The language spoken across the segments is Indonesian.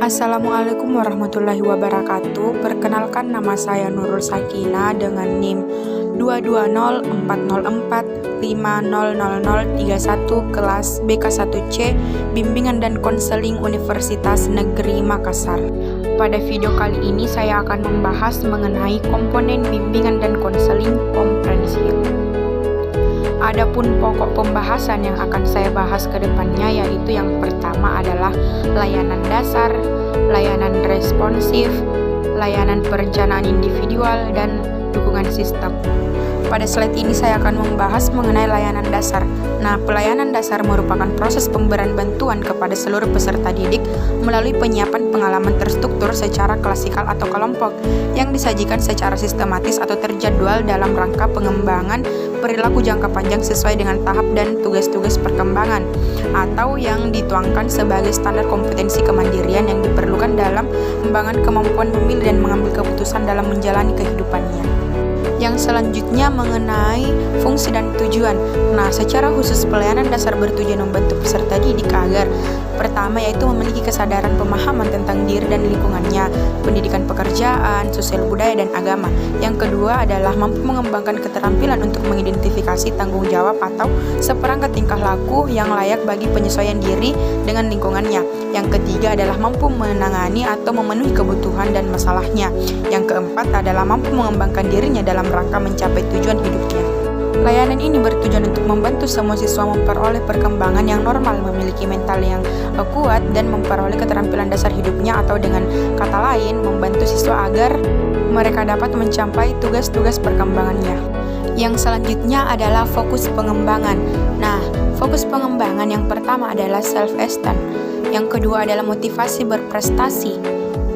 Assalamualaikum warahmatullahi wabarakatuh. Perkenalkan, nama saya Nurul Sakina dengan NIM 22040450031 kelas BK1C Bimbingan dan Konseling Universitas Negeri Makassar. Pada video kali ini saya akan membahas mengenai komponen bimbingan dan konseling komprehensif. Adapun pokok pembahasan yang akan saya bahas ke depannya yaitu yang pertama adalah layanan dasar, layanan responsif, layanan perencanaan individual, dan dukungan sistem. Pada slide ini saya akan membahas mengenai layanan dasar. Nah, pelayanan dasar merupakan proses pemberian bantuan kepada seluruh peserta didik melalui penyiapan pengalaman terstruktur secara klasikal atau kelompok yang disajikan secara sistematis atau terjadwal dalam rangka pengembangan perilaku jangka panjang sesuai dengan tahap dan tugas-tugas perkembangan atau yang dituangkan sebagai standar kompetensi kemandirian yang diperlukan dalam pengembangan kemampuan memilih dan mengambil keputusan dalam menjalani kehidupannya. Yang selanjutnya mengenai fungsi dan tujuan. Nah, secara khusus pelayanan dasar bertujuan membantu peserta didik agar pertama yaitu memiliki kesadaran pemahaman tentang diri dan lingkungannya, pendidikan pekerjaan, sosial budaya, dan agama. Yang kedua adalah mampu mengembangkan keterampilan untuk mengidentifikasi tanggung jawab atau seperangkat tingkah laku yang layak bagi penyesuaian diri dengan lingkungannya. Yang ketiga adalah mampu menangani atau memenuhi kebutuhan dan masalahnya. Yang keempat adalah mampu mengembangkan dirinya dalam rangka mencapai tujuan hidupnya. Layanan ini bertujuan untuk membantu semua siswa memperoleh perkembangan yang normal, memiliki mental yang kuat, dan memperoleh keterampilan dasar hidupnya, atau dengan kata lain, membantu siswa agar mereka dapat mencapai tugas-tugas perkembangannya. Yang selanjutnya adalah fokus pengembangan. Nah, fokus pengembangan yang pertama adalah self-esteem, yang kedua adalah motivasi berprestasi,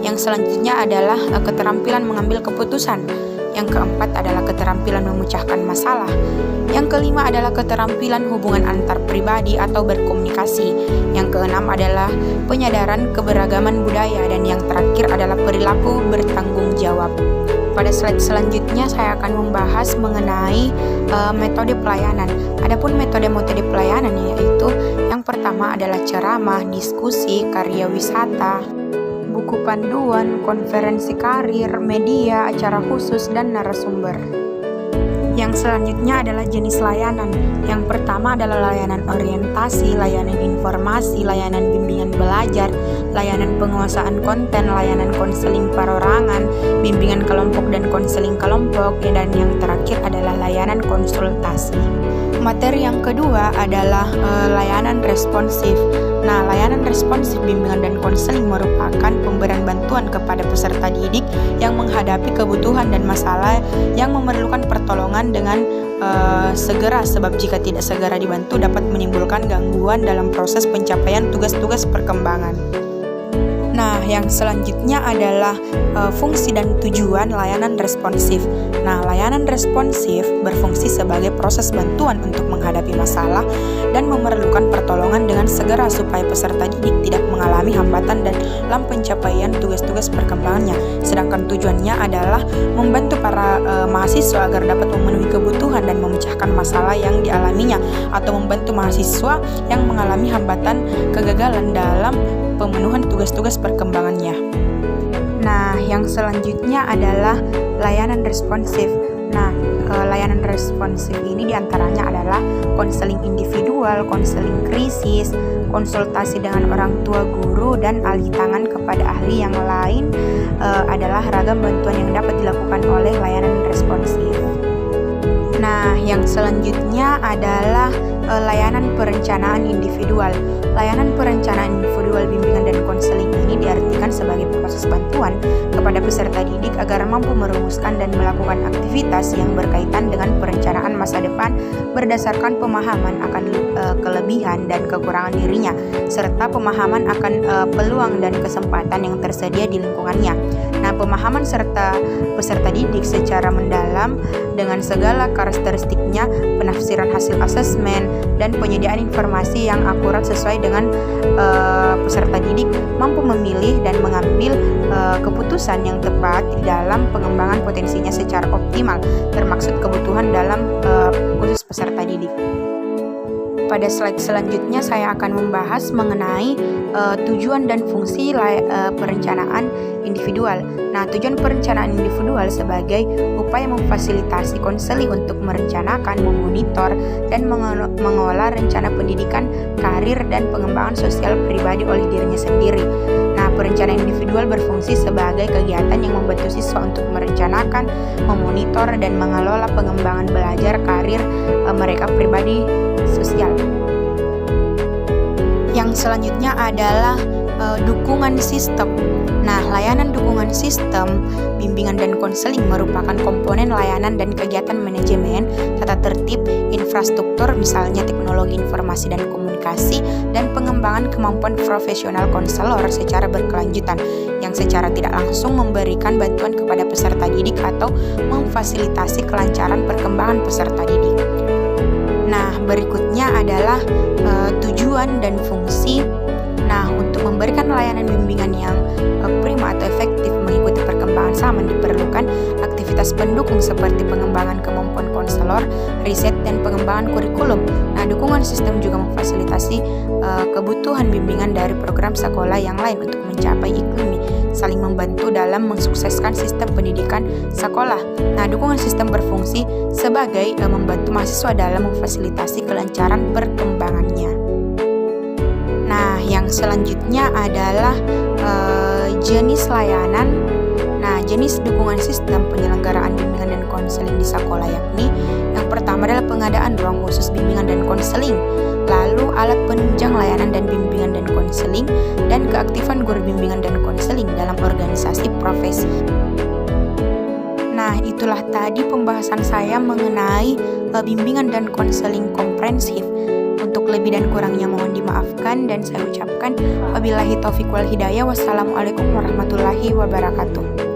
yang selanjutnya adalah keterampilan mengambil keputusan. Yang keempat adalah keterampilan memecahkan masalah. Yang kelima adalah keterampilan hubungan antar pribadi atau berkomunikasi. Yang keenam adalah penyadaran keberagaman budaya. Dan yang terakhir adalah perilaku bertanggung jawab. Pada slide selanjutnya saya akan membahas mengenai metode pelayanan. Adapun metode-metode pelayanan yaitu yang pertama adalah ceramah, diskusi, karya wisata, buku panduan, konferensi karir, media, acara khusus, dan narasumber. Yang selanjutnya adalah jenis layanan. Yang pertama adalah layanan orientasi, layanan informasi, layanan bimbingan belajar, layanan penguasaan konten, layanan konseling perorangan, bimbingan kelompok dan konseling kelompok, dan yang terakhir adalah layanan konsultasi. Materi yang kedua adalah layanan responsif. Nah, layanan responsif bimbingan dan konseling merupakan pemberian bantuan kepada peserta didik yang menghadapi kebutuhan dan masalah yang memerlukan pertolongan dengan segera, sebab jika tidak segera dibantu dapat menimbulkan gangguan dalam proses pencapaian tugas-tugas perkembangan. Nah, yang selanjutnya adalah fungsi dan tujuan layanan responsif. Nah, layanan responsif berfungsi sebagai proses bantuan untuk menghadapi masalah dan memerlukan pertolongan dengan segera supaya peserta didik tidak mengalami hambatan dalam pencapaian tugas-tugas perkembangannya. Sedangkan tujuannya adalah membantu para mahasiswa agar dapat memenuhi kebutuhan dan memecahkan masalah yang dialaminya, atau membantu mahasiswa yang mengalami hambatan kegagalan dalam pemenuhan tugas-tugas perkembangannya. Nah, yang selanjutnya adalah layanan responsif. Nah, layanan responsif ini diantaranya adalah konseling individual, konseling krisis, konsultasi dengan orang tua guru, dan alih tangan kepada ahli yang lain adalah ragam bantuan yang dapat dilakukan oleh layanan responsif. Nah, yang selanjutnya adalah layanan perencanaan individual. Layanan perencanaan individual bimbingan dan konseling ini diartikan sebagai proses bantuan kepada peserta didik agar mampu merumuskan dan melakukan aktivitas yang berkaitan dengan perencanaan masa depan berdasarkan pemahaman akan kelebihan dan kekurangan dirinya, serta pemahaman akan peluang dan kesempatan yang tersedia di lingkungannya. Nah, pemahaman serta peserta didik secara mendalam dengan segala karakteristiknya, penafsiran hasil asesmen, dan penyediaan informasi yang akurat sesuai dengan peserta didik mampu memilih dan mengambil keputusan yang tepat di dalam pengembangan potensinya secara optimal, termaksud kebutuhan dalam khusus peserta didik. Pada slide selanjutnya saya akan membahas mengenai tujuan dan fungsi perencanaan individual. Nah, tujuan perencanaan individual sebagai upaya memfasilitasi konseling untuk merencanakan, memonitor, dan mengelola rencana pendidikan, karir, dan pengembangan sosial pribadi oleh dirinya sendiri. Nah, perencanaan individual berfungsi sebagai kegiatan yang membantu siswa untuk merencanakan, memonitor, dan mengelola pengembangan belajar, karir mereka pribadi sosial. Yang selanjutnya adalah dukungan sistem. Nah, layanan dukungan sistem, bimbingan dan konseling merupakan komponen layanan dan kegiatan manajemen, tata tertib, infrastruktur, misalnya teknologi informasi dan komunikasi, dan pengembangan kemampuan profesional konselor secara berkelanjutan, yang secara tidak langsung memberikan bantuan kepada peserta didik atau memfasilitasi kelancaran perkembangan peserta didik. Nah, berikutnya adalah tujuan dan fungsi. Nah, untuk memberikan layanan bimbingan yang prima atau efektif mengikuti perkembangan zaman diperlukan aktivitas pendukung seperti pengembangan kemampuan konselor, riset, dan pengembangan kurikulum. Nah, dukungan sistem juga memfasilitasi kebutuhan bimbingan dari program sekolah yang lain untuk mencapai iklim, saling membantu dalam mensukseskan sistem pendidikan sekolah. Nah, dukungan sistem berfungsi sebagai membantu mahasiswa dalam memfasilitasi kelancaran perkembangannya. Nah, yang selanjutnya adalah jenis layanan. Nah, jenis dukungan sistem penyelenggaraan bimbingan dan konseling di sekolah yakni yang pertama adalah pengadaan ruang khusus bimbingan dan konseling, lalu alat penunjang layanan dan bimbingan dan konseling, dan keaktifan guru bimbingan dan konseling dalam organisasi profesi. Nah, itulah tadi pembahasan saya mengenai bimbingan dan konseling komprehensif. Untuk lebih dan kurangnya mohon dimaafkan, dan saya ucapkan wabillahi taufiq wal hidayah. Wassalamualaikum warahmatullahi wabarakatuh.